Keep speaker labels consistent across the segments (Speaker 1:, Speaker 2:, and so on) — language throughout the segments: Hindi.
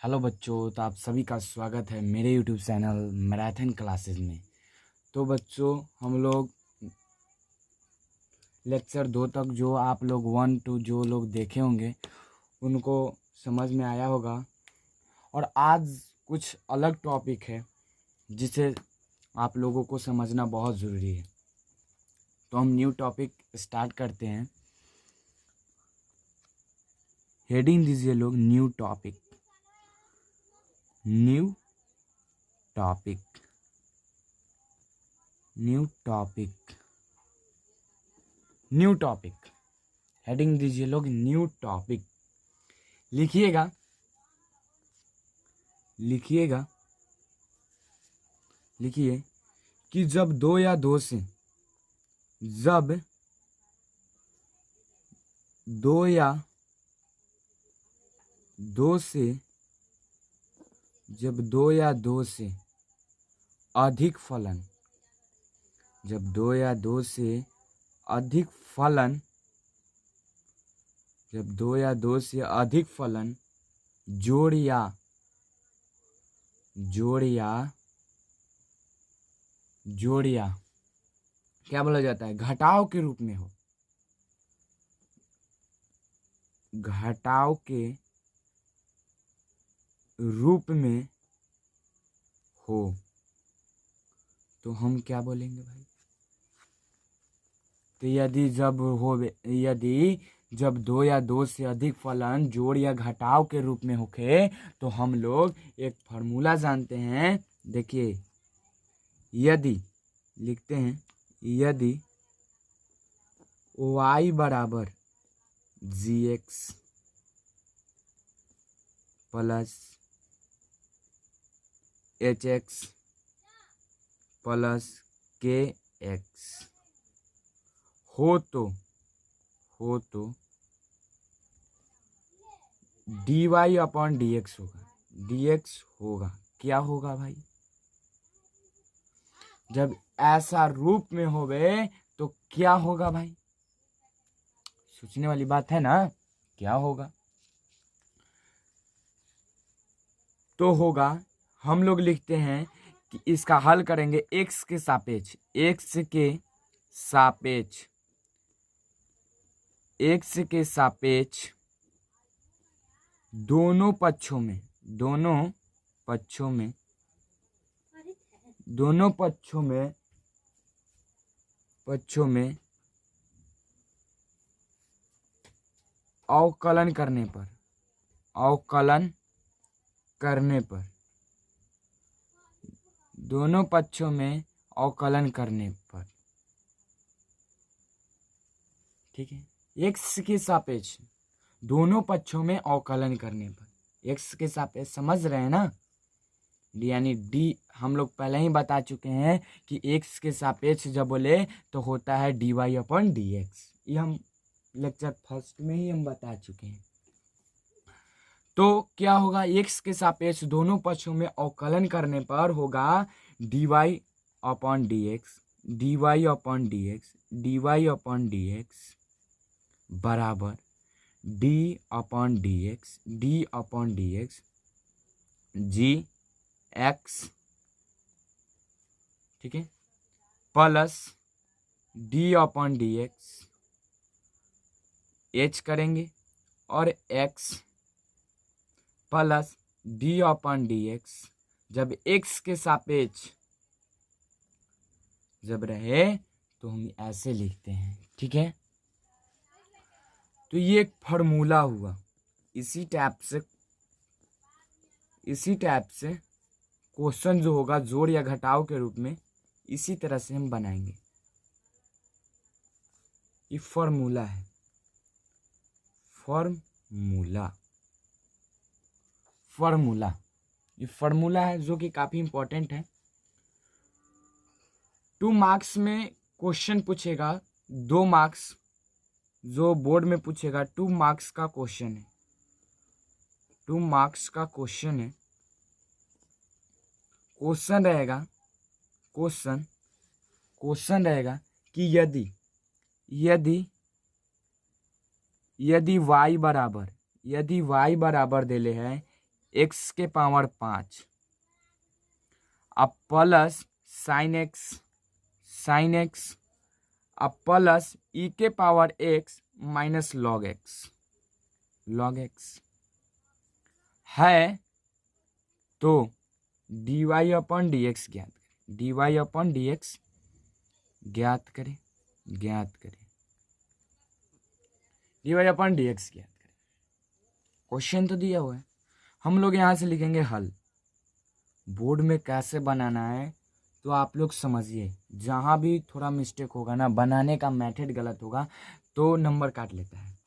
Speaker 1: हेलो बच्चों, तो आप सभी का स्वागत है मेरे यूट्यूब चैनल मैराथन क्लासेस में। तो बच्चों, हम लोग लेक्चर 2 तक जो आप लोग 1 to जो लोग देखे होंगे उनको समझ में आया होगा। और आज कुछ अलग टॉपिक है जिसे आप लोगों को समझना बहुत ज़रूरी है। तो हम न्यू टॉपिक स्टार्ट करते हैं। हेडिंग दीजिए लोग, new topic. New topic, new topic, new topic. Heading दीजिए लोग, न्यू टॉपिक। लिखिएगा, लिखिएगा, लिखिए कि जब दो या दो से, जब दो या दो से, जब दो या दो से अधिक फलन, जब दो या दो से अधिक फलन, जब दो या दो से अधिक फलन जोड़ या जोड़ या जोड़ या क्या बोला जाता है, घटाव के रूप में हो, घटाव के रूप में हो, तो हम क्या बोलेंगे भाई? तो यदि जब दो या दो से अधिक फलन जोड़ या घटाव के रूप में होखे तो हम लोग एक फार्मूला जानते हैं। देखिए, यदि लिखते हैं, यदि y बराबर gx plus hx plus kx हो तो dy अपॉन dx होगा। dx होगा, क्या होगा भाई? जब ऐसा रूप में होवे तो क्या होगा भाई? सोचने वाली बात है ना, क्या होगा? तो होगा, हम लोग लिखते हैं कि इसका हल करेंगे x के सापेक्ष, x के सापेक्ष, x के सापेक्ष दोनों पक्षों में, दोनों पक्षों में, दोनों पक्षों में, पक्षों में अवकलन करने पर, अवकलन करने पर, दोनों पक्षों में अवकलन करने पर, ठीक है, x के सापेक्ष दोनों पक्षों में अवकलन करने पर, x के सापेक्ष समझ रहे हैं ना, यानी d हम लोग पहले ही बता चुके हैं कि x के सापेक्ष जब बोले तो होता है dy अपॉन dx। ये हम लेक्चर फर्स्ट में ही हम बता चुके हैं। तो क्या होगा, x के सापेक्ष दोनों पक्षों में अवकलन करने पर होगा dy upon dx, dy upon dx, dy upon dx बराबर d upon dx, d upon dx जी x, ठीक है, plus d upon dx h करेंगे और x plus d upon dx जब x के सापेक्ष जब रहे तो हम ऐसे लिखते हैं, ठीक है। तो ये एक फार्मूला हुआ। इसी टाइप से क्वेश्चन जो होगा जोड़ या घटाव के रूप में इसी तरह से हम बनाएंगे। ये फार्मूला है, फार्मूला, फार्मूला, ये फार्मूला है जो कि काफी इंपॉर्टेंट है। 2 मार्क्स में क्वेश्चन पूछेगा, 2 मार्क्स जो बोर्ड में पूछेगा, 2 मार्क्स का क्वेश्चन है, 2 मार्क्स का क्वेश्चन है। क्वेश्चन रहेगा, क्वेश्चन रहेगा कि यदि y बराबर देले है एक्स के पावर 5 अब प्लस साइन एक्स अब प्लस ई के power x minus log x है तो dy अपॉन डी एक्स ज्ञात करें dy अपॉन डी एक्स ज्ञात करें। क्वेश्चन तो दिया हुआ है, हम लोग यहाँ से लिखेंगे हल। बोर्ड में कैसे बनाना है तो आप लोग समझिए, जहाँ भी थोड़ा मिस्टेक होगा ना, बनाने का मेथड गलत होगा तो नंबर काट लेता है।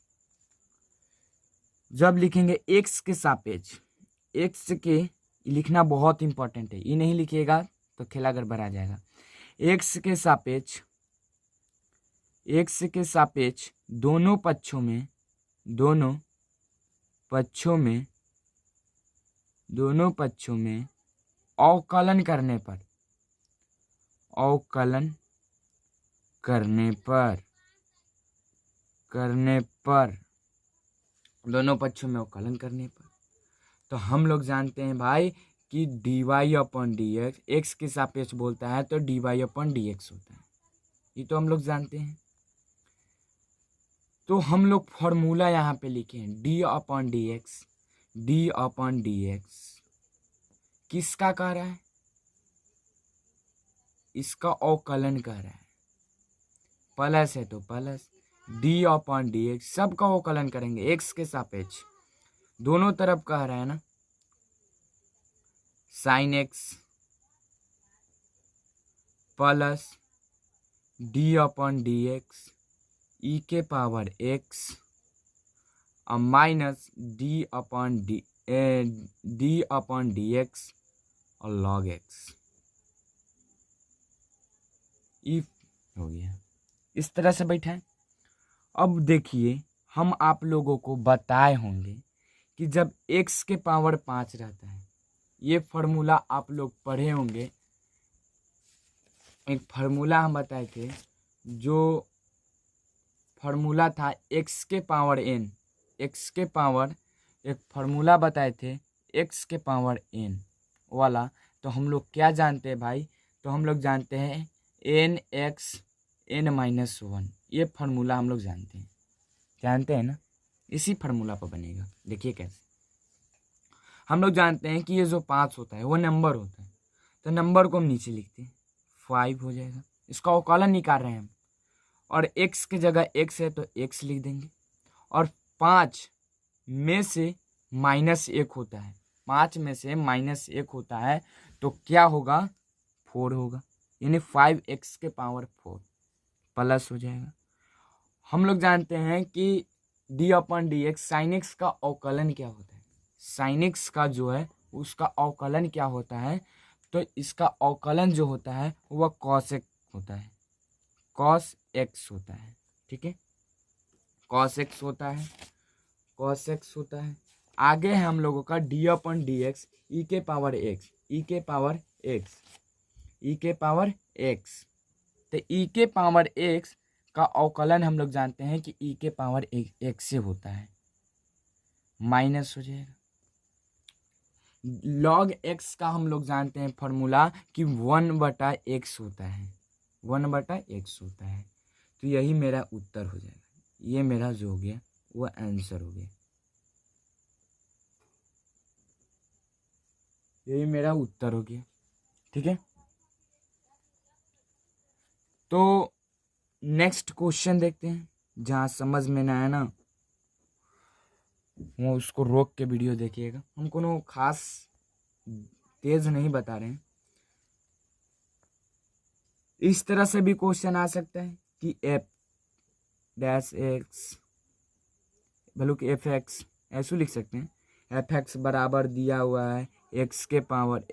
Speaker 1: जब लिखेंगे एक्स के सापेक्ष, एक्स के लिखना बहुत इंपॉर्टेंट है, ये नहीं लिखिएगा तो खेला गड़बड़ा जाएगा। एक्स के सापेक्ष दोनों पक्षों में अवकलन करने पर दोनों पक्षों में अवकलन करने पर तो हम लोग जानते हैं भाई कि dy अपॉन डी एक्स के सापेक्ष बोलता है तो dy अपॉन डी एक्स होता है, ये तो हम लोग जानते हैं। तो हम लोग फॉर्मूला यहाँ पे लिखे हैं डी अपॉन डी एक्स किसका कह रहा है, इसका अवकलन कह रहा है, प्लस है तो plus d upon d x सबका अवकलन करेंगे एक्स के सापेक्ष, दोनों तरफ कह रहा है ना, sine x plus d upon d x e के पावर एक्स और minus d upon d x और लॉग एक्स ई हो गया। इस तरह से बैठा है। अब देखिए, हम आप लोगों को बताए होंगे कि जब x के पावर 5 रहता है, ये फार्मूला आप लोग पढ़े होंगे। एक फार्मूला हम बताए थे, जो फार्मूला था x के पावर n, x के पावर एक फार्मूला बताए थे x के पावर n वाला। तो हम लोग क्या जानते हैं भाई, तो हम लोग जानते हैं nx n-1, ये फार्मूला हम लोग जानते हैं ना। इसी फार्मूला पर बनेगा। देखिए कैसे, हम लोग जानते हैं कि ये जो 5 होता है वो नंबर होता है, तो नंबर को हम नीचे लिखते हैं 5 हो जाएगा। इसका अवकलन निकाल रहे हैं हम, और x की जगह x है तो x लिख देंगे, और 5 में से -1 होता है, 5 में से -1 होता है तो क्या होगा, 4 होगा, यानी 5x के पावर 4 प्लस हो जाएगा। हम लोग जानते हैं कि D upon d x sine x का अवकलन क्या होता है, साइन एक्स का जो है उसका अवकलन क्या होता है, तो इसका अवकलन जो होता है वह कॉस एक्स होता है, कॉस एक्स होता है। ठीक है, कॉस एक्स होता है। आगे है हम लोगों का D upon d x e के पावर एक्स, ई के पावर एक्स। तो ई के पावर एक्स का अवकलन हम लोग जानते हैं कि ई के पावर एक्स से होता है, माइनस हो जाएगा। लॉग एक्स का हम लोग जानते हैं फॉर्मूला कि 1/x होता है, 1/x होता है। तो यही मेरा उत्तर हो जाएगा, ये मेरा जो हो गया वो आंसर हो गया, यही मेरा उत्तर हो गया। ठीक है, तो नेक्स्ट क्वेश्चन देखते हैं। जहाँ समझ में ना आया ना वो उसको रोक के वीडियो देखिएगा, हम कोनो खास तेज नहीं बता रहे हैं। इस तरह से भी क्वेश्चन आ सकता है कि f-x भलो कि f(x) ऐसे लिख सकते हैं, f(x) बराबर दिया हुआ है x के power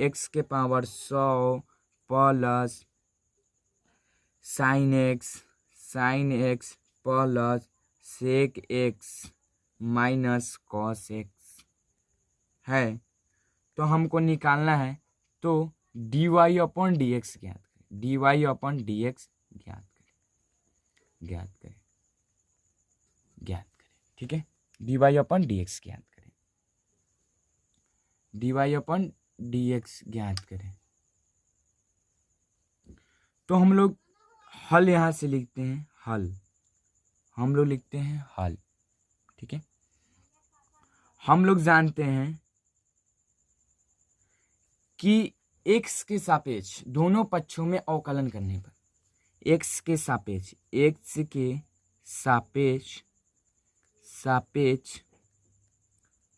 Speaker 1: 100 plus sine x plus sec x minus cos x है। तो हमको निकालना है, तो dy अपॉन डी एक्स ज्ञात करें, dy अपॉन डी एक्स ज्ञात करें। ठीक है, dy अपॉन डी एक्स ज्ञात करें। dy/dx ज्ञात करें। तो हम लोग हल यहाँ से लिखते हैं, हल हम लोग लिखते हैं हल। ठीक है, हम लोग जानते हैं कि x के सापेक्ष दोनों पक्षों में अवकलन करने पर, x के सापेक्ष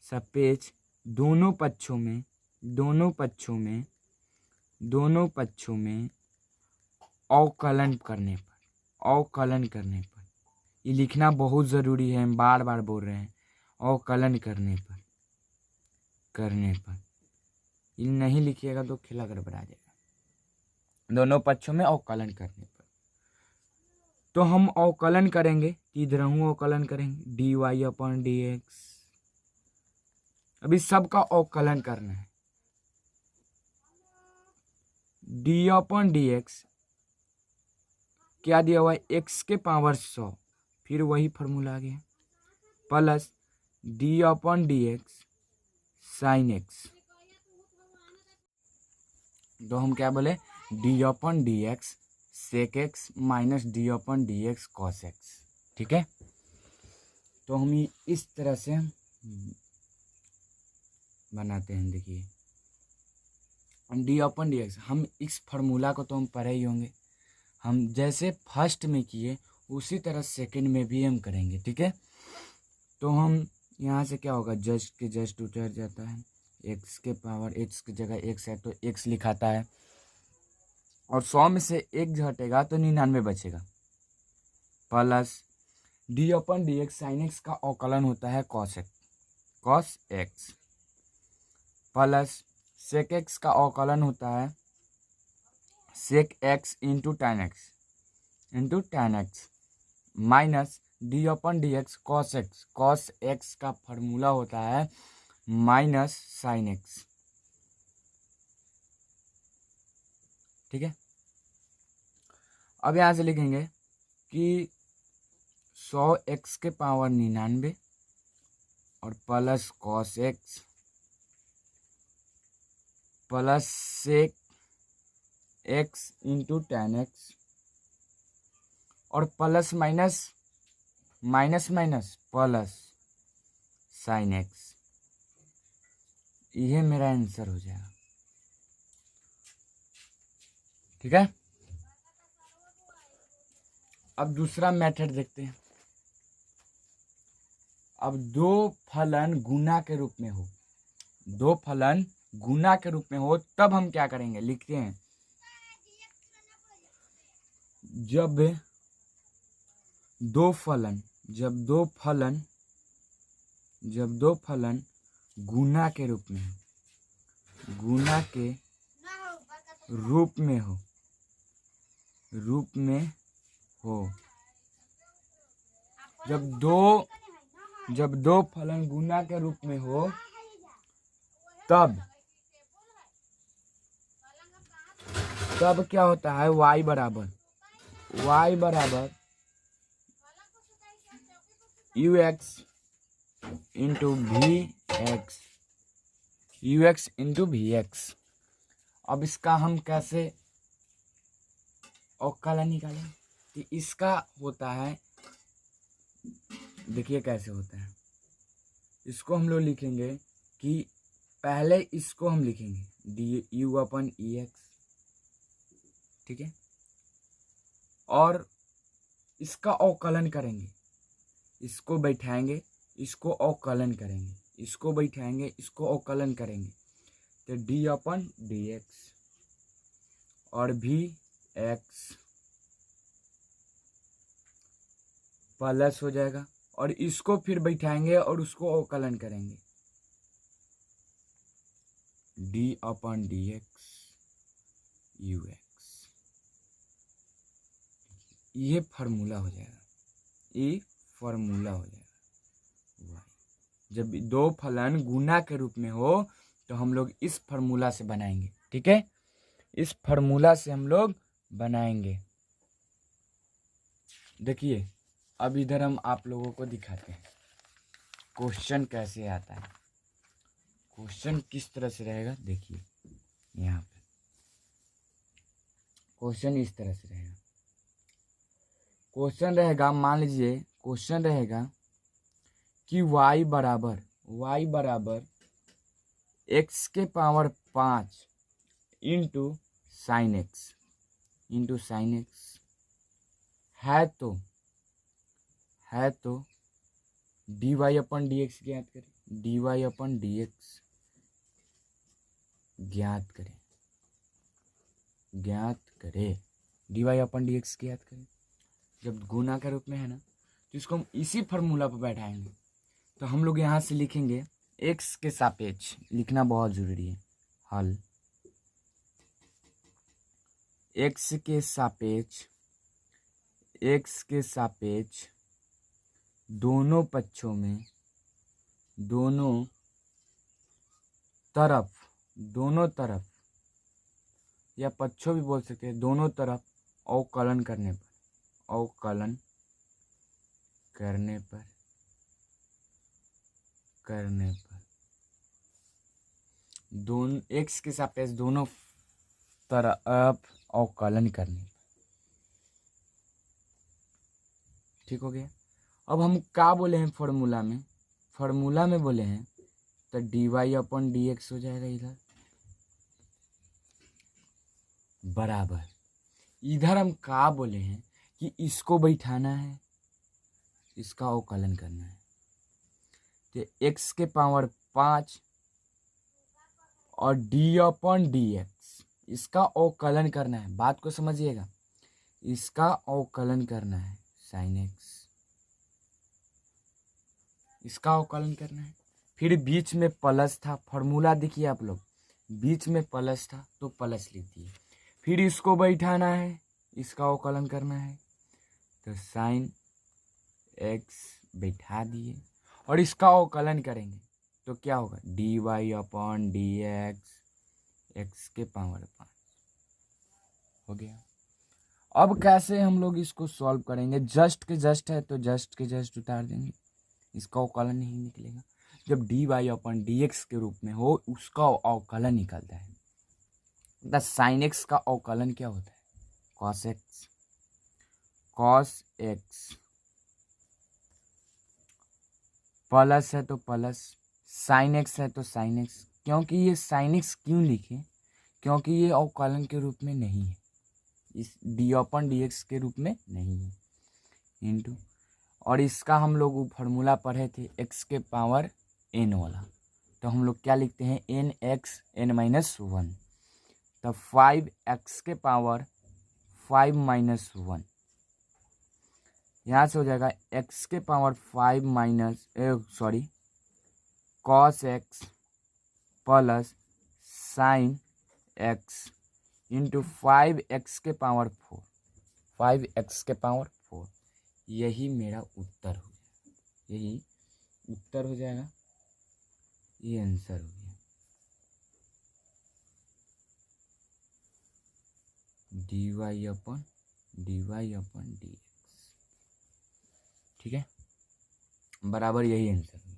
Speaker 1: सापेक्ष दोनों पक्षों में अवकलन करने पर, ये लिखना बहुत ज़रूरी है, हम बार बार बोल रहे हैं, अवकलन करने पर ये नहीं लिखिएगा तो खिला गड़बड़ा जाएगा। दोनों पक्षों में अवकलन करने पर, तो हम अवकलन करेंगे, इधर हूँ अवकलन करेंगे dy/dx। अभी सबका अवकलन करना है। dy/dx क्या दिया हुआ है, x के पावर 100, फिर वही फॉर्मूला आ गया, प्लस dy/dx sin x। तो हम क्या बोले, dy/dx sec x minus dy/dx cos x। ठीक है, तो हम इस तरह से बनाते हैं। देखिए dy/dx, हम इस फार्मूला को तो हम पढ़े ही होंगे, हम जैसे फर्स्ट में किए उसी तरह सेकंड में भी हम करेंगे। ठीक है, तो हम यहाँ से क्या होगा, जस्ट के जस्ट उतर जाता है, x के पावर x की जगह x है तो x लिखाता है, और 100 में से 1 घटेगा तो 99 बचेगा, प्लस dy/dx sin x का अवकलन होता है cos x, plus sec x का अवकलन होता है sec x into tan x minus dy/dx cos x का फॉर्मूला होता है माइनस sin x। ठीक है, अब यहाँ से लिखेंगे कि 100x के पावर 99 और plus cos x plus sec x into tan x और plus minus plus sin x। यह मेरा आंसर हो जाएगा। ठीक है, अब दूसरा मेथड देखते हैं। अब दो फलन गुना के रूप में हो, तब हम क्या करेंगे, लिखते हैं जब दो फलन गुना के रूप में हो, जब दो फलन गुना के रूप में हो, तब क्या होता है, y बराबर ux इंटू vx। अब इसका हम कैसे अवकलन निकालें, कि इसका होता है, देखिए कैसे होता है, इसको हम लोग लिखेंगे कि पहले इसको हम लिखेंगे du/ex। ठीक है, और इसका अवकलन करेंगे, इसको बैठाएंगे, इसको अवकलन करेंगे, इसको बैठाएंगे, इसको अवकलन करेंगे, तो d/dx और vx प्लस हो जाएगा, और इसको फिर बैठाएंगे और उसको अवकलन करेंगे, d/dx ux। ये फार्मूला हो जाएगा, जब दो फलन गुना के रूप में हो तो हम लोग इस फार्मूला से बनाएंगे। ठीक है, इस फार्मूला से हम लोग बनाएंगे। देखिए अब इधर हम आप लोगों को दिखाते हैं क्वेश्चन कैसे आता है। क्वेश्चन किस तरह से रहेगा देखिए, यहाँ पे क्वेश्चन इस तरह से रहेगा। क्वेश्चन रहेगा, मान लीजिए क्वेश्चन रहेगा कि y बराबर x के पावर 5 इंटू साइन एक्स है तो dy अपन डी एक्स ज्ञात करें, dy अपन डी एक्स ज्ञात करें, dy अपन डी एक्स ज्ञात करें। जब गुना के रूप में है ना, तो इसको हम इसी फार्मूला पर बैठाएंगे। तो हम लोग यहाँ से लिखेंगे x के सापेक्ष, लिखना बहुत जरूरी है, हल x के सापेक्ष दोनों पक्षों में, दोनों तरफ या पक्षों भी बोल सकते हैं, दोनों तरफ अवकलन करने पर दोनों x के सापेक्ष दोनों तरफ अवकलन करने पर। ठीक हो गया। अब हम क्या बोले हैं फॉर्मूला में बोले हैं तो dy अपन डी एक्स हो जाएगा इधर, बराबर इधर हम क्या बोले हैं कि इसको बैठाना है, इसका अवकलन करना है। तो x के पावर 5 और डी अपन डी एक्स, इसका अवकलन करना है। बात को समझिएगा, इसका अवकलन करना है साइन एक्स, इसका अवकलन करना है। फिर बीच में प्लस था, फॉर्मूला देखिए आप लोग, बीच में प्लस था तो प्लस लिख दिए। फिर इसको बैठाना है, इसका अवकलन करना है, तो साइन एक्स बैठा दिए और इसका अवकलन करेंगे तो क्या होगा, d y upon d x के पावर 5 हो गया। अब कैसे हम लोग इसको सॉल्व करेंगे, जस्ट के जस्ट है तो जस्ट के जस्ट उतार देंगे, इसका अवकलन नहीं निकलेगा। जब D y upon d x के रूप में हो, उसका अवकलन निकलता है। द साइन एक्स का अवकलन क्या होता है, कॉस एक्स प्लस है तो प्लस, साइन एक्स है तो साइन एक्स। क्योंकि ये साइन एक्स क्यों लिखे, क्योंकि ये अवकलन के रूप में नहीं है, इस डी अपन डी एक्स के रूप में नहीं है, इंटू, और इसका हम लोग फार्मूला पढ़े थे x के पावर n वाला, तो हम लोग क्या लिखते हैं, n x n माइनस 1, तो 5x के पावर 5 माइनस 1, यहाँ से हो जाएगा x के power 5 minus cos x plus sine x into 5x के पावर 4, 5x के पावर 4। यही मेरा उत्तर हो जाएगा, यही उत्तर हो जाएगा, ये आंसर हो गया। D y upon d x, ठीक है, बराबर यही आंसर है।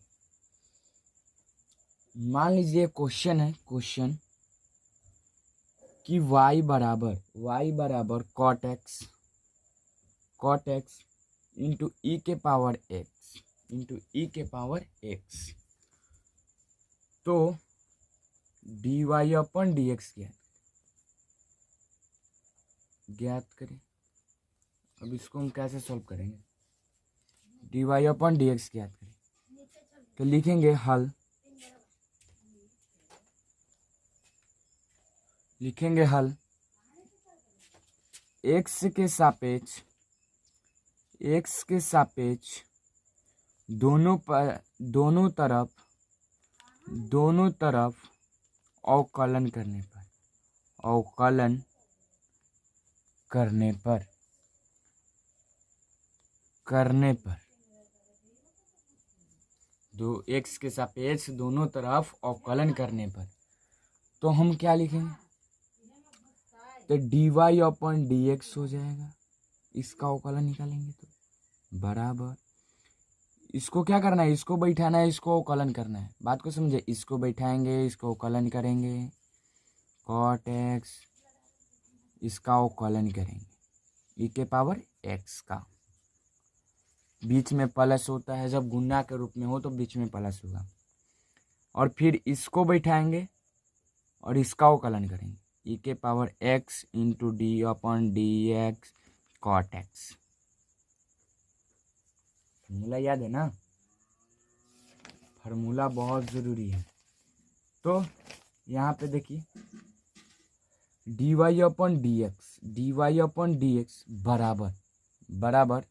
Speaker 1: मान लीजिए क्वेश्चन है, क्वेश्चन कि y बराबर कॉट एक्स इंटू ई के पावर एक्स, तो d y upon d x ज्ञात करें। अब इसको हम कैसे सॉल्व करेंगे, D y upon d x ज्ञात करें, तो लिखेंगे हल, एक्स के सापेक्ष दोनों तरफ अवकलन करने पर दो एक्स के सापेक्ष दोनों तरफ अवकलन करने पर, तो हम क्या लिखेंगे, तो d y upon d x हो जाएगा, इसका अवकलन निकालेंगे तो बराबर इसको क्या करना है, इसको बैठाना है, इसको अवकलन करना है। बात को समझे, इसको बैठाएंगे, इसको अवकलन करेंगे, कॉट एक्स, इसका अवकलन करेंगे, ई के पावर एक्स का। बीच में प्लस होता है, जब गुना के रूप में हो तो बीच में प्लस होगा। और फिर इसको बैठाएंगे और इसका अवकलन करेंगे, ई के power x into d upon d x cot x. Formula याद है ना, फार्मूला बहुत ज़रूरी है। तो यहाँ पे देखिए d y upon d x बराबर बराबर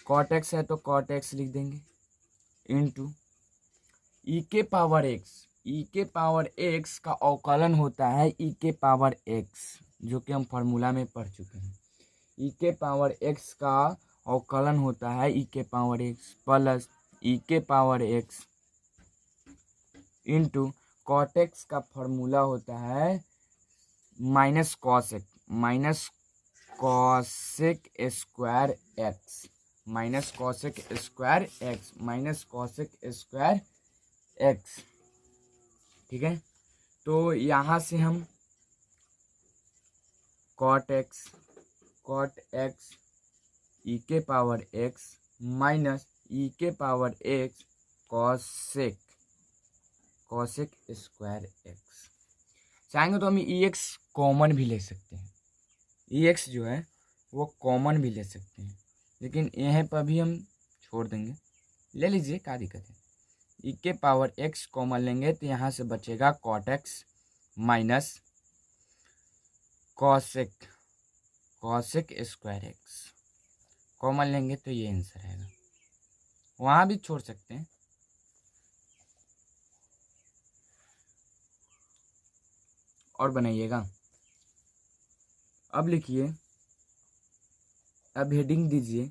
Speaker 1: कॉट एक्स है तो कॉट एक्स लिख देंगे इंटू ई के पावर एक्स का अवकलन होता है ई के पावर एक्स, जो कि हम फार्मूला में पढ़ चुके हैं। ई के पावर एक्स का अवकलन होता है ई के पावर एक्स प्लस ई के power x into cot x का फॉर्मूला होता है minus cosec square x, minus cosec square x. ठीक है, तो यहाँ से हम कॉट एक्स ई के पावर एक्स माइनस ई के power x cosec square x, चाहेंगे तो हम ई एक्स कॉमन भी ले सकते हैं। ई एक्स जो है वो कॉमन भी ले सकते हैं, लेकिन यहाँ पर भी हम छोड़ देंगे, ले लीजिए, क्या दिक्कत है। ई के पावर एक्स कॉमन लेंगे तो यहाँ से बचेगा cot x minus cosec square x, common लेंगे तो ये आंसर आएगा। वहाँ भी छोड़ सकते हैं। और बनाइएगा। अब लिखिए, अब हेडिंग दीजिए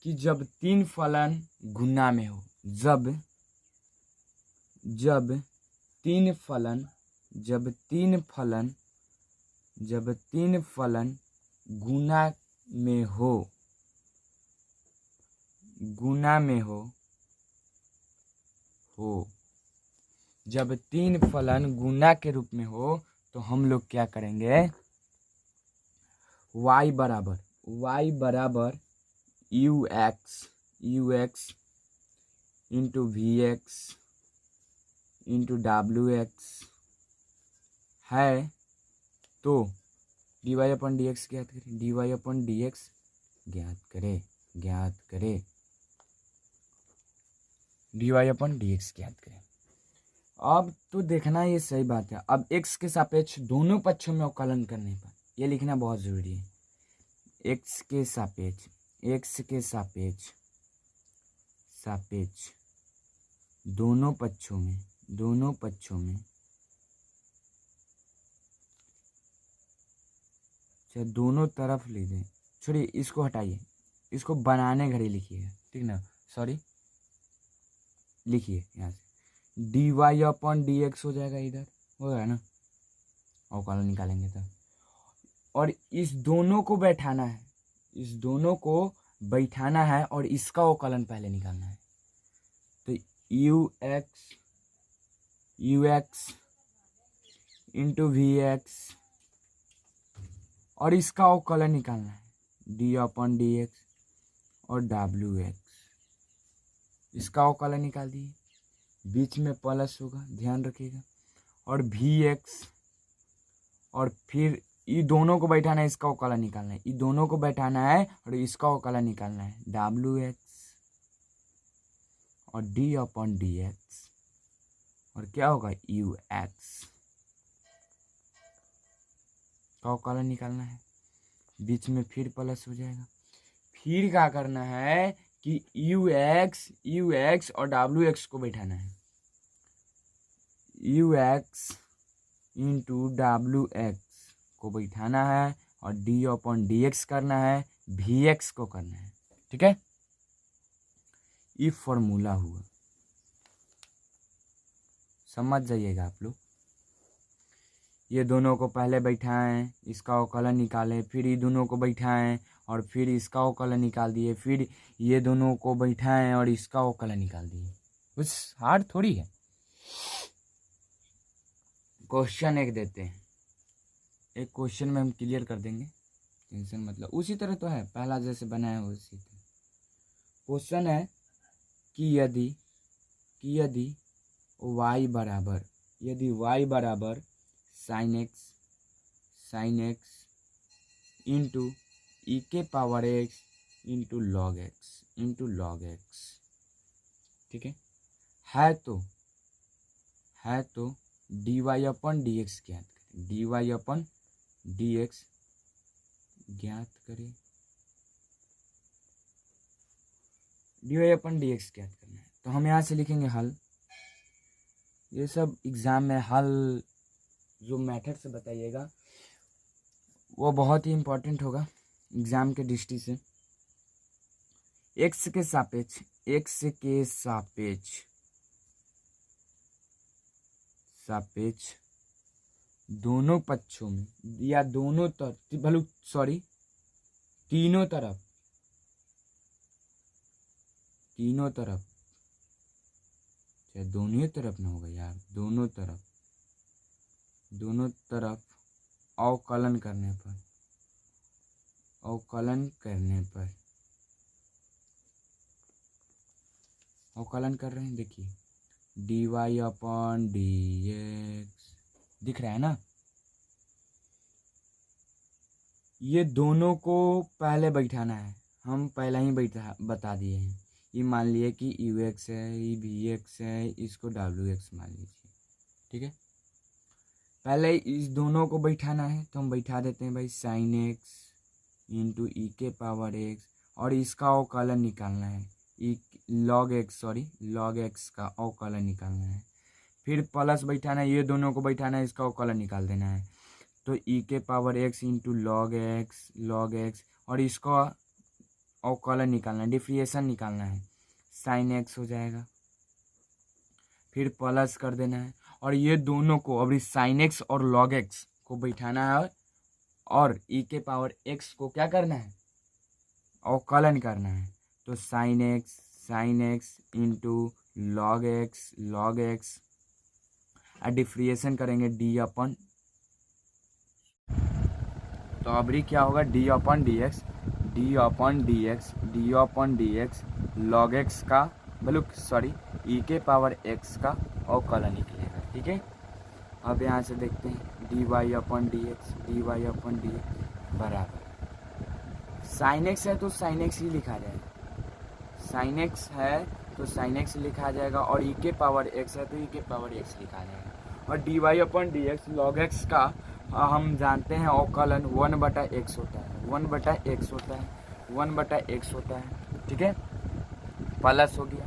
Speaker 1: कि जब तीन फलन गुना में हो, जब तीन फलन गुना में हो, जब तीन फलन गुना के रूप में हो तो हम लोग क्या करेंगे, y बराबर u x into v x into डब्ल्यू एक्स है, तो d y upon d x ज्ञात करें, d y upon d x ज्ञात करें। अब तो देखना ये सही बात है। अब x के सापेक्ष दोनों पक्षों में अवकलन करने पर ये लिखना बहुत ज़रूरी है। x के सापेक्ष दोनों पक्षों में चाहे दोनों तरफ ले दें, छोड़िए इसको हटाइए, इसको बनाने घड़ी लिखिएगा, ठीक ना, सॉरी, लिखिए यहाँ से d y upon d x हो जाएगा, इधर होगा ना, अवकलन निकालेंगे तब। और इस दोनों को बैठाना है और इसका अवकलन पहले निकालना है। तो u x into v x और इसका अवकलन निकालना है डी अपॉन डी एक्स और डब्ल्यू एक्स, इसका अवकलन निकाल दिए, बीच में प्लस होगा, ध्यान रखिएगा, और वी एक्स, और फिर ये दोनों को बैठाना है, इसका अवकलन निकालना है, ये दोनों को बैठाना है और इसका अवकलन निकालना है डब्ल्यू एक्स और डी अपॉन डी एक्स, और क्या होगा यू एक्स का अवकलन निकालना है, बीच में फिर प्लस हो जाएगा। फिर क्या करना है कि यू एक्स और डब्ल्यू एक्स को बैठाना है, यू एक्स इंटू डब्ल्यू एक्स को बैठाना है और डी अपॉन डी एक्स करना है, वी एक्स को करना है, ठीक है। ये फॉर्मूला हुआ, समझ जाइएगा आप लोग। ये दोनों को पहले बैठाएं, इसका अवकलन निकालें, फिर ये दोनों को बैठाएं और फिर इसका अवकलन निकाल दिए, फिर ये दोनों को बैठाएं और इसका अवकलन निकाल दिए। कुछ हार्ड थोड़ी है। क्वेश्चन एक देते हैं, एक क्वेश्चन में हम क्लियर कर देंगे, टेंशन मतलब उसी तरह तो है, पहला जैसे बनाया हो उसी तरह। क्वेश्चन है कि यदि y बराबर साइन एक्स इंटू ई के power x into log x, ठीक है तो dy अपन dx ज्ञात करें, करना है। तो हम यहाँ से लिखेंगे हल। ये सब एग्ज़ाम में हल जो मेथड से बताइएगा वो बहुत ही इम्पोर्टेंट होगा एग्ज़ाम के दृष्टि से। x के सापेक्ष दोनों पक्षों में या तीनों तरफ चाहे दोनों ही तरफ ना होगा यार, दोनों तरफ अवकलन करने पर अवकलन कर रहे हैं, देखिए dy अपन dx दिख रहा है ना। ये दोनों को पहले बैठाना है, हम पहले ही बता दिए हैं। ये मान लिए कि ux है, ये vx है, इसको wx मान लीजिए, ठीक है। पहले इस दोनों को बैठाना है तो हम बैठा देते हैं भाई साइन एक्स इंटू ई के पावर एक्स, और इसका अवकलन निकालना है, लॉग एक्स का अवकलन निकालना है। फिर प्लस बैठाना है, ये दोनों को बैठाना है, इसका अवकलन निकाल देना है। तो ई के power x into log x और इसका अवकलन निकालना है, डिफरेंशिएशन निकालना है, साइन एक्स हो जाएगा। फिर प्लस कर देना है और ये दोनों को अब साइन एक्स और लॉग एक्स को बैठाना है और ई के पावर एक्स को क्या करना है, अवकलन करना है। तो sine x into log x differentiation करेंगे डी अपन, तो अभी क्या होगा डी अपन डी एक्स लॉग एक्स का ई के पावर एक्स का अवकलन निकलेगा, ठीक है। अब यहाँ से देखते हैं dy अपन डी एक्स बराबर साइन एक्स है तो साइन एक्स ही लिखा जाएगा, साइन एक्स है तो साइन एक्स लिखा जाएगा, और ई के पावर एक्स है तो ई के पावर एक्स लिखा जाएगा। और dy अपन डी एक्स लॉग एक्स का हम जानते हैं अवकलन 1/x होता है, 1/x होता है, ठीक है। प्लस हो गया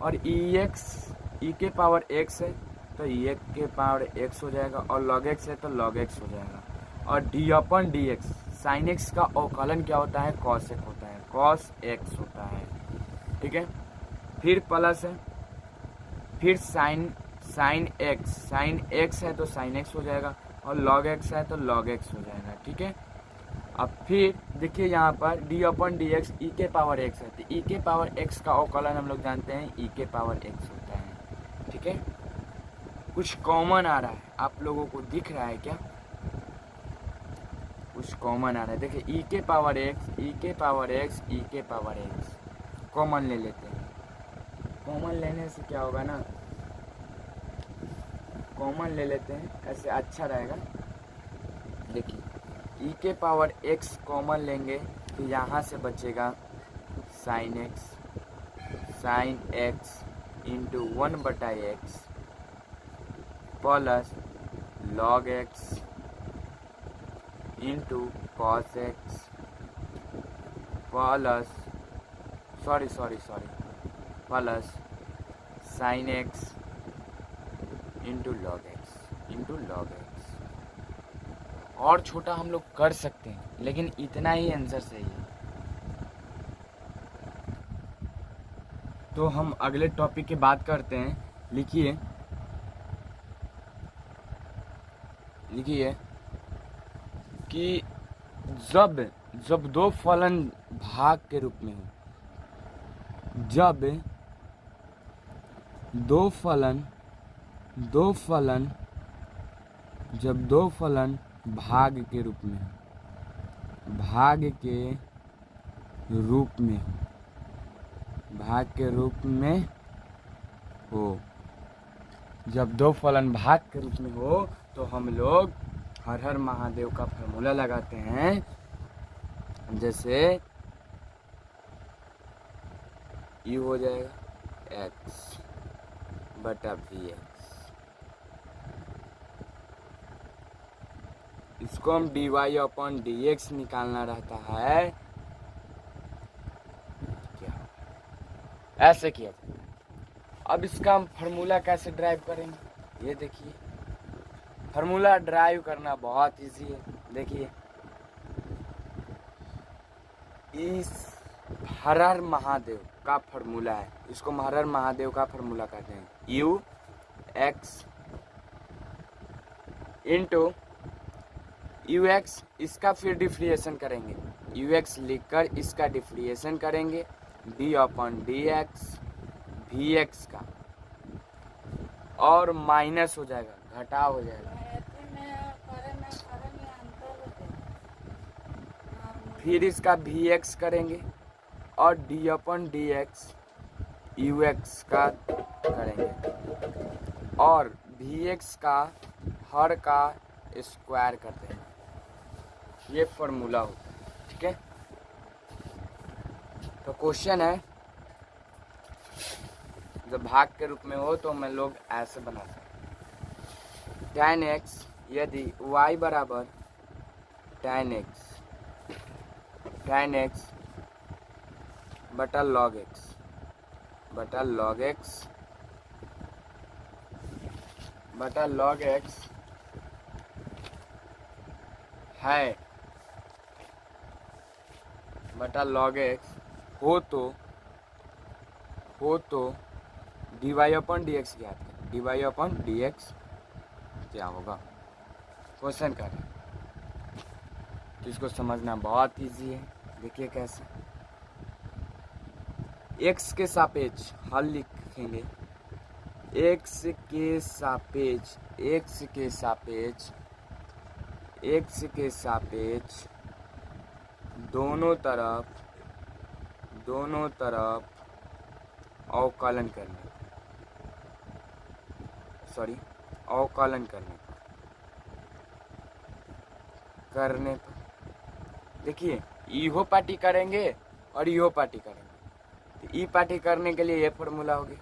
Speaker 1: और ई के पावर एक्स है तो ई के पावर एक्स हो जाएगा, और लॉग एक्स है तो लॉग एक्स हो जाएगा। और डी अपन डी एक्स साइन एक्स का अवकलन क्या होता है, कॉस एक्स होता है, ठीक है। फिर प्लस है, फिर साइन एक्स है तो साइन एक्स हो जाएगा, और लॉग एक्स है तो लॉग एक्स हो जाएगा, ठीक है। अब फिर देखिए यहाँ पर डी अपन डी एक्स ई के पावर एक्स है, तो ई के पावर एक्स का अवकलन हम लोग जानते हैं ई के पावर एक्स होता है, ठीक है। कुछ कॉमन आ रहा है, आप लोगों को दिख रहा है क्या, कुछ कॉमन आ रहा है। देखिए ई के पावर एक्स कॉमन ले लेते हैं। कॉमन लेने से क्या होगा ना, कॉमन ले लेते हैं, ऐसे अच्छा रहेगा। देखिए ई के पावर एक्स कॉमन लेंगे तो यहाँ से बचेगा sine x into 1/x plus log x into cos x plus plus sine x into log x. और छोटा हम लोग कर सकते हैं, लेकिन इतना ही आंसर सही है। तो हम अगले टॉपिक की बात करते हैं। लिखिए कि जब जब दो फलन भाग के रूप में हो, जब दो फलन जब दो फलन भाग के रूप में हो, भाग के रूप में हो, भाग के रूप में हो, जब दो फलन भाग के रूप में हो तो हम लोग हर हर महादेव का फॉर्मूला लगाते हैं। जैसे यू हो जाएगा x बटा वी एक्स, इसको हम dy अपॉन डी एक्स निकालना रहता है। क्या ऐसे किया जाए। अब इसका हम फार्मूला कैसे ड्राइव करेंगे, ये देखिए। फार्मूला ड्राइव करना बहुत इजी है। देखिए, इस हर हर महादेव का फार्मूला है, इसको हर हर महादेव का फार्मूला कहते हैं। You x into you x, इसका फिर डिफ्रिएशन करेंगे, यू एक्स लिखकर इसका डिफ्रिएशन करेंगे, d upon d x v x का, और माइनस हो जाएगा, घटाव हो जाएगा। फिर इसका वी एक्स करेंगे और D upon d x you x का करेंगे, और वी एक्स का हर का स्क्वायर करते हैं। ये फॉर्मूला होता है, ठीक है। तो क्वेश्चन है, जब भाग के रूप में हो तो हम लोग ऐसे बना सकते हैं। tan x, यदि y बराबर tan x बटा log x है, बटा log x हो तो dy अपॉन डी एक्स याद करें, dy अपॉन डी एक्स क्या होगा। क्वेश्चन कर रहे हैं तो इसको समझना बहुत इजी है। देखिए कैसे, x के सापेक्ष हल लिखेंगे, x के सापेक्ष दोनों तरफ अवकलन करने पर देखिए, इहो पार्टी करेंगे और इहो पार्टी करेंगे। तो ई पार्टी करने के लिए ये फॉर्मूला हो गया,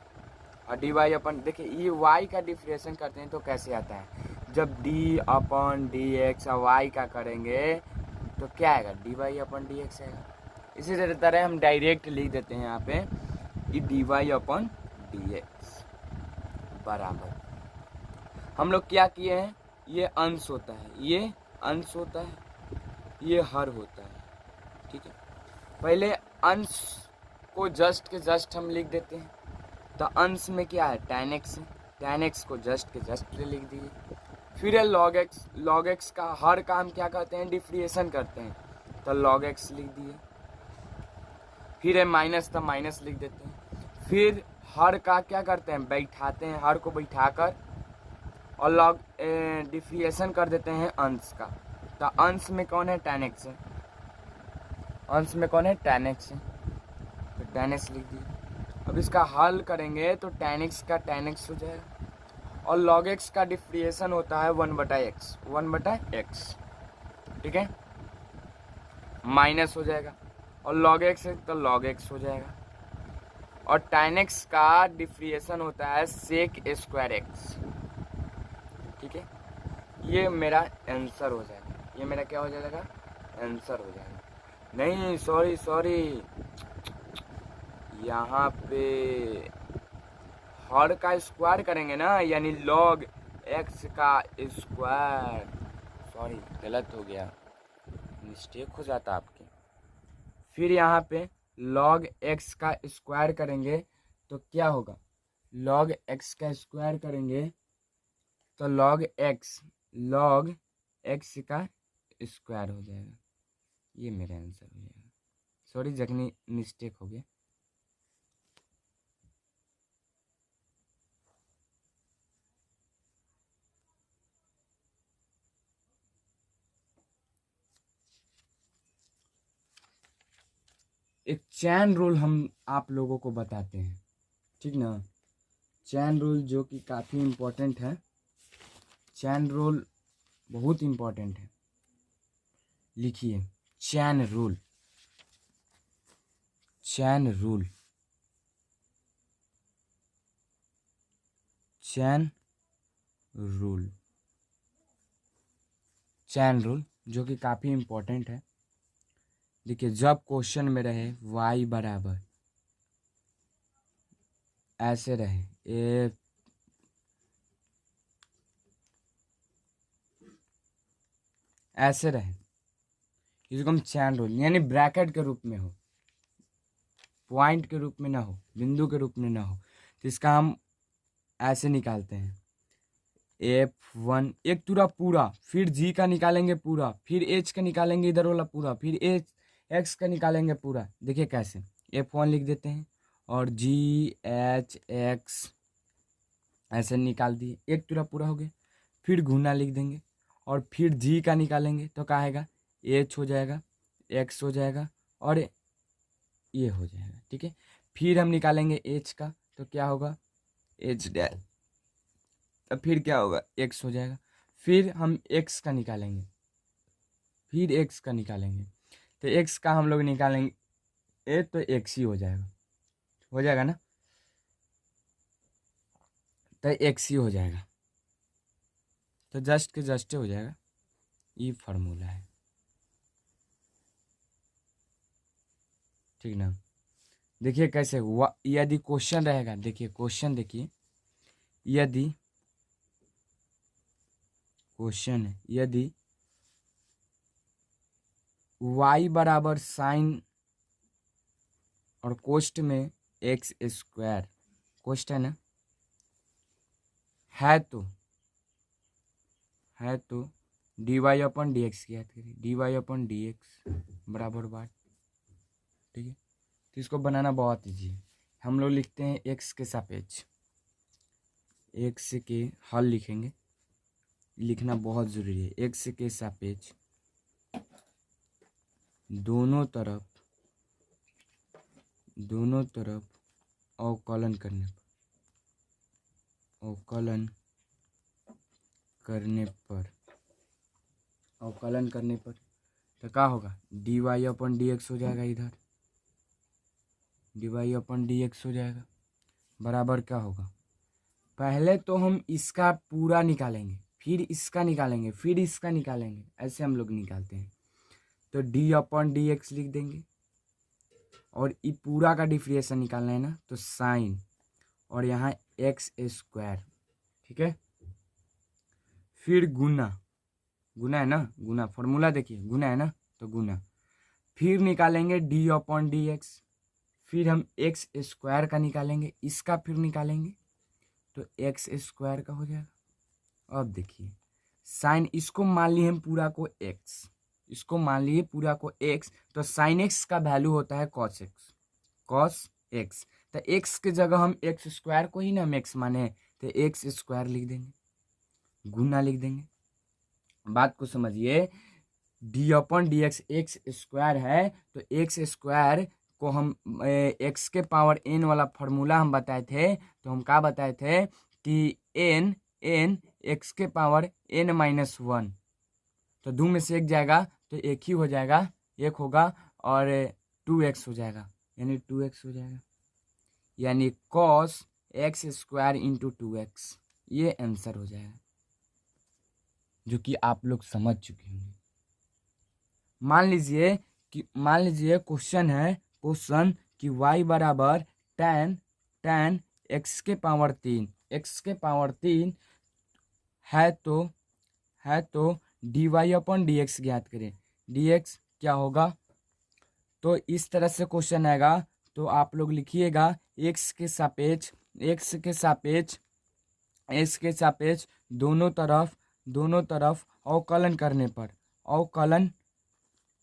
Speaker 1: और डी वाई अपन, देखिए ये वाई का डिफ्रेंशिएशन करते हैं तो कैसे आता है, जब डी अपॉन डी एक्स और वाई का करेंगे तो क्या आएगा, d y upon d x आएगा। इसी तरह हम डायरेक्ट लिख देते हैं यहाँ पे कि d y upon d x बराबर, हम लोग क्या किए हैं, ये अंश होता है, ये अंश होता है, ये हर होता है, ठीक है। पहले अंश को जस्ट के जस्ट हम लिख देते हैं, तो अंश में क्या है, tan x है, tan x को जस्ट के जस्ट लिख दिए। फिर है log x का हर का हम क्या करते हैं, डिफ्रिएशन करते हैं, तो log x लिख दिए। फिर है माइनस, तो माइनस लिख देते हैं। फिर हर का क्या करते हैं, बैठाते हैं, हर को बैठाकर और लॉग डिफ्रिएशन कर देते हैं अंश का, तो अंश में कौन है, tan x है, अंश में कौन है, tan x है, तो tan x लिख दिए। अब इसका हल करेंगे तो tan x का tan x हो जाएगा, और log x का डिफ्रिएशन होता है 1/x, ठीक है, माइनस हो जाएगा, और log x है तो log x हो जाएगा, और tan x का डिफ्रिएशन होता है sec स्क्वायर x, ठीक है। ये मेरा आंसर हो जाएगा, ये मेरा क्या हो जाएगा, आंसर हो जाएगा। नहीं सॉरी, यहाँ पे हर का स्क्वायर करेंगे ना, यानी log x का स्क्वायर, सॉरी गलत हो गया, मिस्टेक हो जाता आपके। फिर यहाँ पे log x का स्क्वायर करेंगे तो क्या होगा, log x का स्क्वायर करेंगे तो log x का स्क्वायर हो जाएगा, ये मेरा आंसर हो जाएगा। सॉरी जखनी मिस्टेक हो गया। एक चैन रूल हम आप लोगों को बताते हैं, ठीक ना। चैन रूल जो कि काफ़ी इम्पोर्टेंट है। चैन रूल बहुत इम्पोर्टेंट है। लिखिए chain rule. Chain rule, chain rule, chain rule जो कि काफ़ी इम्पोर्टेंट है। देखिए जब क्वेश्चन में रहे y बराबर ऐसे रहे ऐसे रहे, इसको हम चैन रूल यानी ब्रैकेट के रूप में हो, पॉइंट के रूप में ना हो, बिंदु के रूप में ना हो, तो इसका हम ऐसे निकालते हैं। F1 एक पूरा, फिर G का निकालेंगे पूरा, फिर H का निकालेंगे इधर वाला पूरा, फिर X का निकालेंगे पूरा। देखिए कैसे, F1 लिख देते हैं और GHX ऐसे निकाल दिए, एक पूरा हो गया। फिर गुना लिख देंगे और फिर G का निकालेंगे तो क्या आएगा, H हो जाएगा, X हो जाएगा और ये हो जाएगा, ठीक है। फिर हम निकालेंगे H का तो क्या होगा, H डैश, तो फिर क्या होगा, X हो जाएगा। फिर हम X का निकालेंगे, फिर X का निकालेंगे, तो X का हम लोग निकालेंगे तो X ही हो जाएगा ना, तो X ही हो जाएगा, तो जस्ट के जस्ट हो जाएगा। ये फार्मूला है, ठीक ना। देखिए कैसे हुआ, यदि क्वेश्चन रहेगा, देखिए क्वेश्चन, देखिए यदि क्वेश्चन है, यदि y बराबर साइन और कोष्ट में एक्स स्क्वायर, कोष्ट है ना, है तो dy अपन डी एक्स की याद करिए, dy अपन डी एक्स बराबर बात, ठीक है। तो इसको बनाना बहुत ईजी है। हम लोग लिखते हैं एक्स के सापेक्ष, एक्स के हल लिखेंगे, लिखना बहुत ज़रूरी है। एक्स के सापेक्ष दोनों तरफ अवकलन करने पर तो क्या होगा, d y upon d x हो जाएगा, इधर D y upon d x हो जाएगा, बराबर क्या होगा, पहले तो हम इसका पूरा निकालेंगे, फिर इसका निकालेंगे, फिर इसका निकालेंगे, ऐसे हम लोग निकालते हैं। तो डी अपन डी एक्स लिख देंगे और ये पूरा का डिफरेंशियल निकालना है ना, तो साइन और यहाँ एक्स स्क्वायर, ठीक है। फिर गुना है ना, गुना फॉर्मूला देखिए, गुना है ना, तो गुना, फिर निकालेंगे डी अपॉन डी एक्स, फिर हम एक्स स्क्वायर का निकालेंगे, इसका फिर निकालेंगे तो एक्स स्क्वायर का हो जाएगा। अब देखिए साइन, इसको मान लिए हम पूरा को एक्स, इसको मान लिए पूरा को एक्स, तो साइन एक्स का वैल्यू होता है कॉस एक्स, तो एक्स के जगह हम एक्स स्क्वायर को ही ना हम एक्स माने, तो एक्स स्क्वायर लिख देंगे, गुना लिख देंगे। बात को समझिए, डी अपन डी एक्स स्क्वायर है, तो एक्स स्क्वायर को हम एक्स के पावर एन वाला फॉर्मूला हम बताए थे, तो हम क्या बताए थे कि एन एक्स के पावर एन माइनस वन, तो दो में से एक जाएगा तो एक ही हो जाएगा, एक होगा और 2x हो जाएगा, यानी 2x हो जाएगा, यानी cos x square into 2x, ये आंसर हो जाएगा, जो कि आप लोग समझ चुके होंगे। मान लीजिए क्वेश्चन है, कि y बराबर tan x के पावर 3 है तो d y upon d x ज्ञात करें, डी एक्स क्या होगा। तो इस तरह से क्वेश्चन आएगा, तो आप लोग लिखिएगा एक्स के सापेक्ष दोनों तरफ अवकलन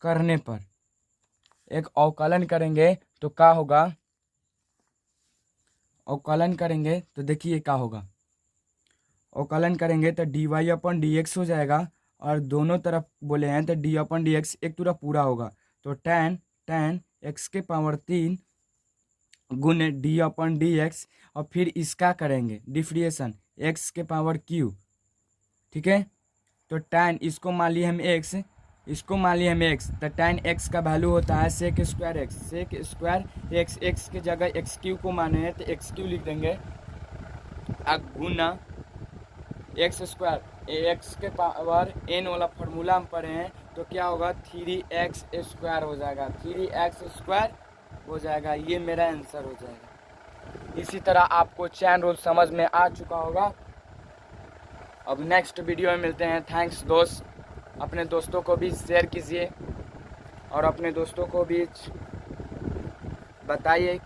Speaker 1: करने पर, एक अवकलन करेंगे तो क्या होगा, अवकलन करेंगे तो देखिए क्या होगा, अवकलन करेंगे तो dy/dx हो जाएगा, और दोनों तरफ बोले हैं तो d/dx एक पूरा पूरा होगा, तो tan x के पावर 3 गुने d/dx, और फिर इसका करेंगे डिफ्रेंशिएशन x के पावर q, ठीक है। तो tan इसको मान लिए हम x, इसको मान लिए हम x, तो tan x का वैल्यू होता है sec square x, sec square x, x के जगह एक्स क्यू को माने हैं तो एक्स क्यू लिख देंगे, गुना एक्स स्क्वायर, एक्स के पावर n वाला फॉर्मूला हम पढ़े हैं, तो क्या होगा 3x स्क्वायर हो जाएगा, 3x स्क्वायर हो जाएगा, ये मेरा आंसर हो जाएगा। इसी तरह आपको चैन रूल समझ में आ चुका होगा। अब नेक्स्ट वीडियो में मिलते हैं। थैंक्स दोस्त, अपने दोस्तों को भी शेयर कीजिए और अपने दोस्तों को भी बताइए,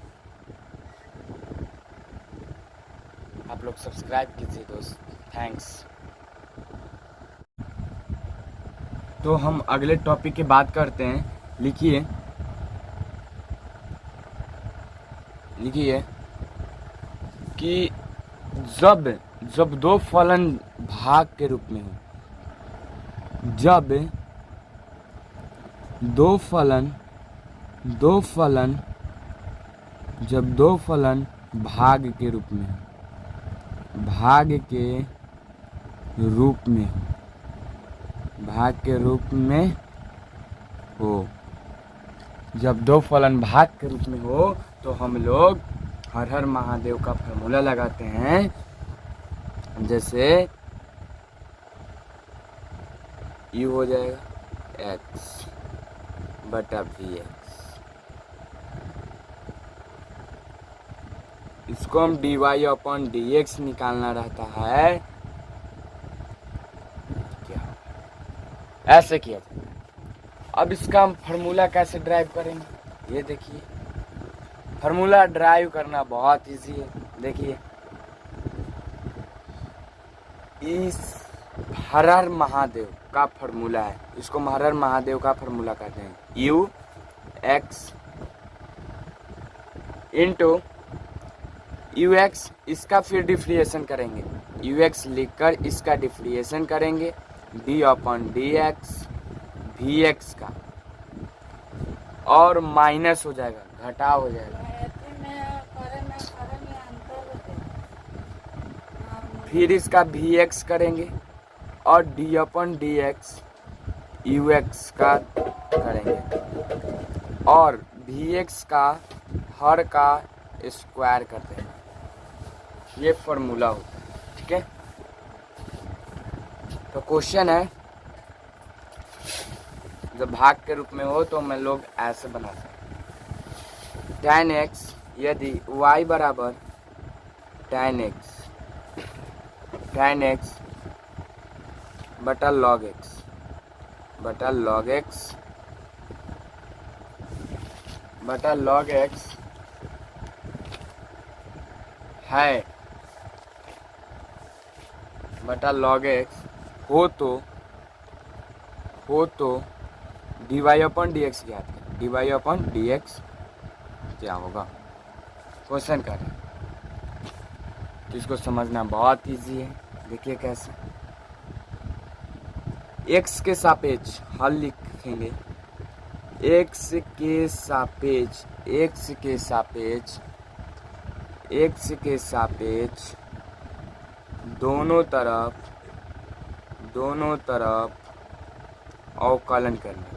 Speaker 1: आप लोग सब्सक्राइब कीजिए दोस्त। थैंक्स। तो हम अगले टॉपिक की बात करते हैं। लिखिए कि जब दो फलन भाग के रूप में हो, जब दो फलन भाग के रूप में हो, भाग के रूप में हो, जब दो फलन भाग के रूप में हो तो हम लोग हर हर महादेव का फॉर्मूला लगाते हैं। जैसे यू हो जाएगा x/vx, इसको हम dy/dx निकालना रहता है, क्या ऐसे किया जाए। अब इसका हम फार्मूला कैसे ड्राइव करेंगे, ये देखिए, फार्मूला ड्राइव करना बहुत इजी है। देखिए, इस हर हर महादेव का फार्मूला है, इसको हर हर महादेव का फार्मूला कहते हैं। ux इंटू ux, इसका फिर डिफ्रेंशिएशन करेंगे, ux लिखकर इसका डिफ्रेंशिएशन करेंगे, d/dx vx का, और माइनस हो जाएगा, घटाव हो जाएगा, फिर इसका vx करेंगे और d/dx ux का करेंगे, और vx का हर का स्क्वायर करते हैं। ये फॉर्मूला होता है, ठीक है। तो क्वेश्चन है, जब भाग के रूप में हो तो मैं लोग ऐसे बना सकते। tan x, यदि y बराबर tan x बटा log x है, बटा log x हो तो dy/dx ज्ञात करें, dy/dx क्या होगा, क्वेश्चन कर रहे हैं, तो इसको समझना बहुत इजी है। देखिए कैसे, x के सापेक्ष हल लिखेंगे, x के सापेक्ष दोनों तरफ अवकलन करने पर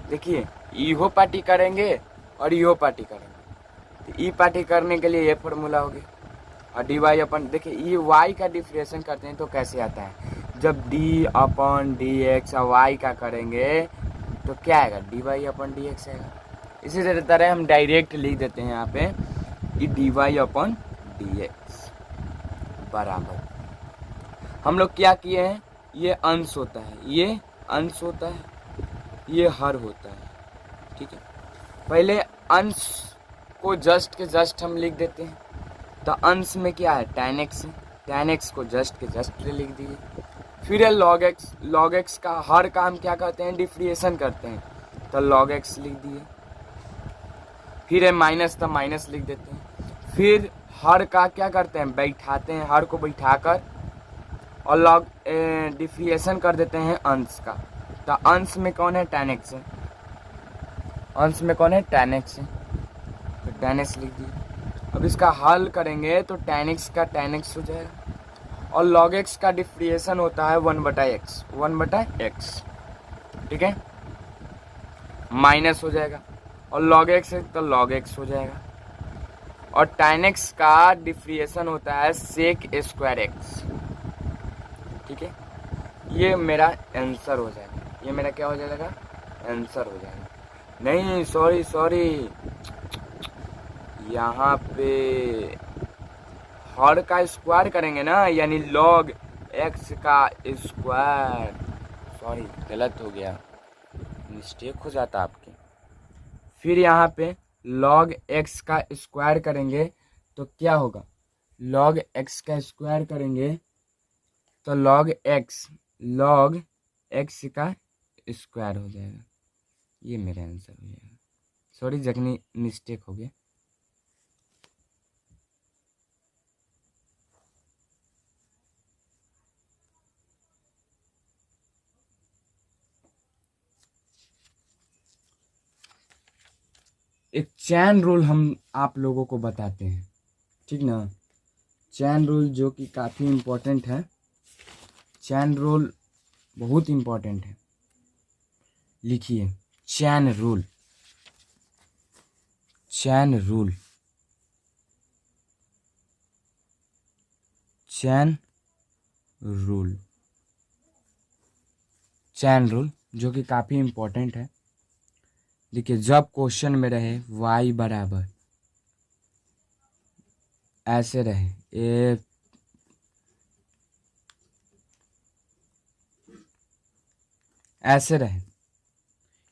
Speaker 1: देखिए, इहो पार्टी करेंगे और इहो पार्टी करेंगे, तो ई पार्टी करने के लिए ये फॉर्मूला हो गया, और dy/, देखिए ये y का डिफ्रेंशिएशन करते हैं तो कैसे आता है, जब d/dx y का करेंगे तो क्या आएगा, dy/dx आएगा। इसी तरह हम डायरेक्ट लिख देते हैं यहाँ पे कि dy/dx बराबर, हम लोग क्या किए हैं, ये अंश होता है, ये हर होता है, ठीक है। पहले अंश को जस्ट हम लिख देते हैं, तो अंश में क्या है, tan x है, tan x को जस्ट के जस्ट लिख दिए। फिर है log x का हर काम क्या करते हैं, डिफ्रिएशन करते हैं, तो log x लिख दिए। फिर है माइनस, तो माइनस लिख देते हैं। फिर हर का क्या करते हैं, बैठाते हैं, हर को बैठाकर और लॉग डिफ्रिएशन कर देते हैं अंश का। तो अंश में कौन है, tan x है, अंश में कौन है, tan x है, तो tan x लिख दिए। अब इसका हल करेंगे तो tan x का tan x हो जाएगा, और log x का डिफ्रिएशन होता है 1/x, 1/x, ठीक है, माइनस हो जाएगा, और log x है तो log x हो जाएगा, और tan x का डिफ्रिएशन होता है sec स्क्वायर x, ठीक है। ये मेरा आंसर हो जाएगा, ये मेरा क्या हो जाएगा, आंसर हो जाएगा। नहीं सॉरी, यहाँ पे हर का स्क्वायर करेंगे ना, यानी log x का स्क्वायर, सॉरी गलत हो गया, मिस्टेक हो जाता आपके। फिर यहाँ पे log x का स्क्वायर करेंगे तो क्या होगा, log x का स्क्वायर करेंगे तो log x का स्क्वायर हो जाएगा, ये मेरा आंसर हो जाएगा। सॉरी जखनी मिस्टेक हो गया। एक चैन रूल हम आप लोगों को बताते हैं, ठीक ना, चैन रूल जो कि काफ़ी इम्पोर्टेंट है, चैन रूल बहुत इम्पोर्टेंट है। लिखिए chain rule, chain rule, chain rule, chain rule जो कि काफ़ी इम्पोर्टेंट है। देखिए जब क्वेश्चन में रहे y बराबर ऐसे रहे, ऐसे रहे,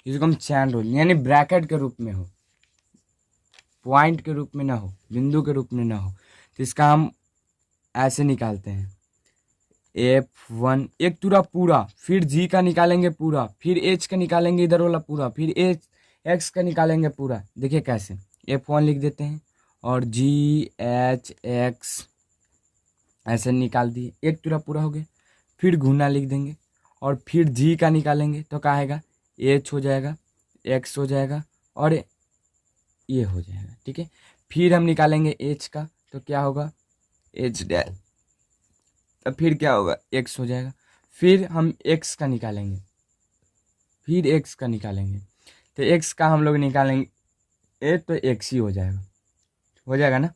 Speaker 1: इसको हम चैन रूल यानी ब्रैकेट के रूप में हो, पॉइंट के रूप में ना हो, बिंदु के रूप में ना हो, तो इसका हम ऐसे निकालते हैं F1 एक पूरा, फिर G का निकालेंगे पूरा, फिर H का निकालेंगे इधर वाला पूरा, फिर X का निकालेंगे पूरा। देखिए कैसे, F1 लिख देते हैं और GHX ऐसे निकाल दिए, एक पूरा हो गया। फिर गुना लिख देंगे और फिर G का निकालेंगे तो क्या आएगा, H हो जाएगा, X हो जाएगा और ये हो जाएगा, ठीक है। फिर हम निकालेंगे H का तो क्या होगा, H डैश, तो फिर क्या होगा, X हो जाएगा। फिर हम X का निकालेंगे, फिर X का निकालेंगे, तो X का हम लोग निकालेंगे तो X ही हो जाएगा ना,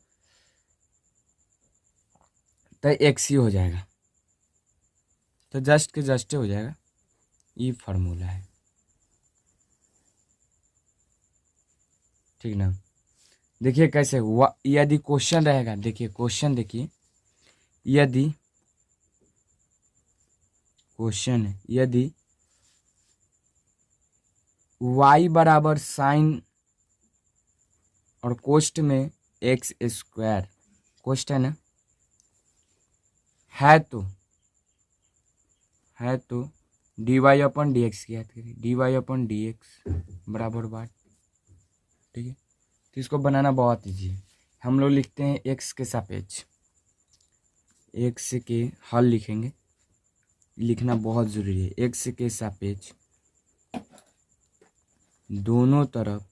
Speaker 1: तो X ही हो जाएगा, तो जस्ट के जस्ट हो जाएगा, ये फार्मूला है, ठीक ना। देखिए कैसे हुआ, यदि क्वेश्चन रहेगा, देखिए क्वेश्चन, देखिए यदि क्वेश्चन है, यदि y बराबर साइन और कोष्ट में x स्क्वायर, कोष्ट है ना, है तो dy अपन dx की याद करिए, dy अपन dx बराबर बात, ठीक है। तो इसको बनाना बहुत ईजी है, हम लोग लिखते हैं x के सापेक्ष, x के हल लिखेंगे, लिखना बहुत ज़रूरी है। x के सापेक्ष दोनों तरफ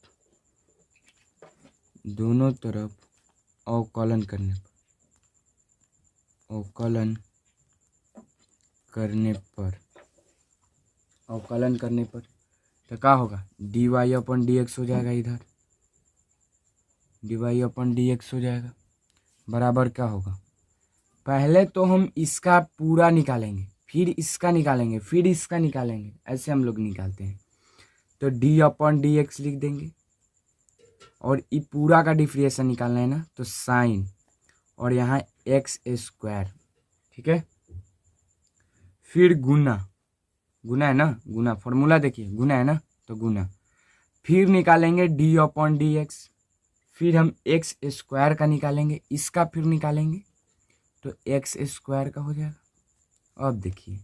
Speaker 1: अवकलन करने पर तो क्या होगा, dy अपन dx हो जाएगा, इधर dy अपन dx हो जाएगा, बराबर क्या होगा, पहले तो हम इसका पूरा निकालेंगे, फिर इसका निकालेंगे, फिर इसका निकालेंगे, ऐसे हम लोग निकालते हैं। तो d अपन dx लिख देंगे और ये पूरा का डिफ्रेंशिएशन निकालना है ना, तो साइन और यहाँ x स्क्वायर, ठीक है। फिर गुना है ना, गुना फॉर्मूला देखिए, गुना है ना, तो गुना, फिर निकालेंगे d अपन dx, फिर हम एक्स स्क्वायर का निकालेंगे, इसका फिर निकालेंगे तो एक्स स्क्वायर का हो जाएगा। अब देखिए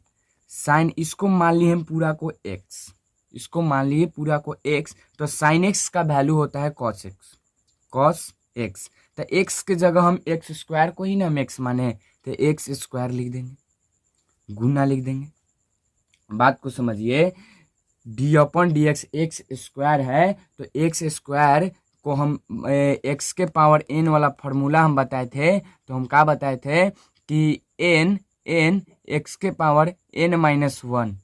Speaker 1: साइन, इसको मान लिए हम पूरा को एक्स, इसको मान लिए पूरा को एक्स, तो साइन एक्स का वैल्यू होता है कॉस एक्स, कॉस एक्स। तो एक्स के जगह हम एक्स स्क्वायर को ही ना हम एक्स माने, तो एक्स स्क्वायर लिख देंगे, गुना लिख देंगे। बात को समझिए, डी अपन डी एक्स एक्स स्क्वायर है, तो एक्स स्क्वायर को हम एक्स के पावर एन वाला फॉर्मूला हम बताए थे, तो हम क्या बताए थे कि एन एक्स के पावर एन माइनस वन,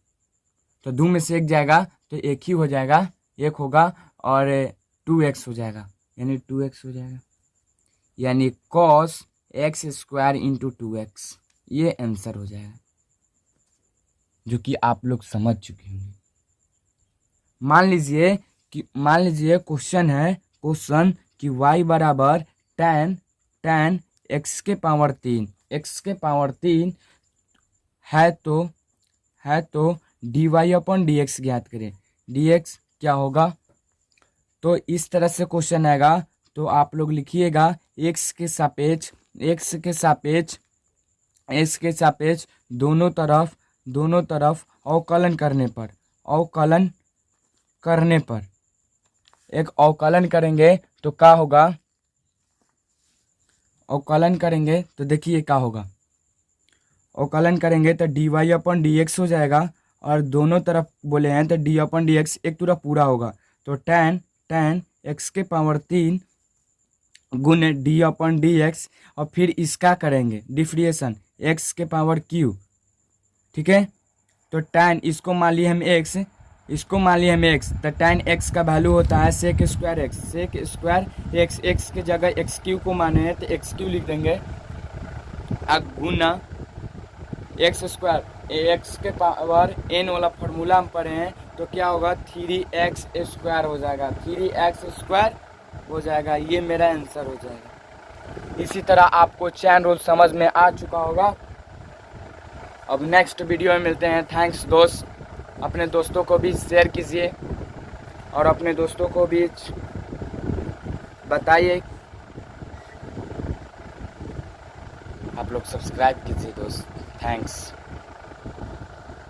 Speaker 1: तो 2 में से एक जाएगा तो एक ही हो जाएगा, एक होगा और 2x हो जाएगा, यानी 2x हो जाएगा, यानी cos x square into 2x, ये आंसर हो जाएगा, जो कि आप लोग समझ चुके होंगे। मान लीजिए क्वेश्चन है, क्वेश्चन कि y बराबर tan x के पावर 3, x के पावर 3 है तो dy अपन dx ज्ञात करें, dx क्या होगा। तो इस तरह से क्वेश्चन आएगा, तो आप लोग लिखिएगा x के सापेक्ष दोनों तरफ अवकलन करने पर एक अवकलन करेंगे तो क्या होगा, अवकलन करेंगे तो देखिए क्या होगा, अवकलन करेंगे तो dy अपन dx हो जाएगा, और दोनों तरफ बोले हैं तो डी अपन डी एक्स एक पूरा पूरा होगा, तो tan x के पावर 3 गुने डी अपन डी एक्स, और फिर इसका करेंगे डिफ्रेंशिएशन x के पावर q, ठीक है। तो tan इसको मान लिए हम x, इसको मान लिए हम x, तो tan x का वैल्यू होता है सेक स्क्वायर x, x के जगह एक्स क्यू को माने हैं तो एक्स क्यू लिख देंगे, गुना एक्स स्क्वायर, एक्स के पावर एन वाला फॉर्मूला हम पढ़े हैं, तो क्या होगा 3x स्क्वायर हो जाएगा, 3x स्क्वायर हो जाएगा, ये मेरा आंसर हो जाएगा। इसी तरह आपको चैन रूल समझ में आ चुका होगा। अब नेक्स्ट वीडियो में मिलते हैं। थैंक्स दोस्त, अपने दोस्तों को भी शेयर कीजिए और अपने दोस्तों को भी बताइए, आप लोग सब्सक्राइब कीजिए दोस्त। थैंक्स।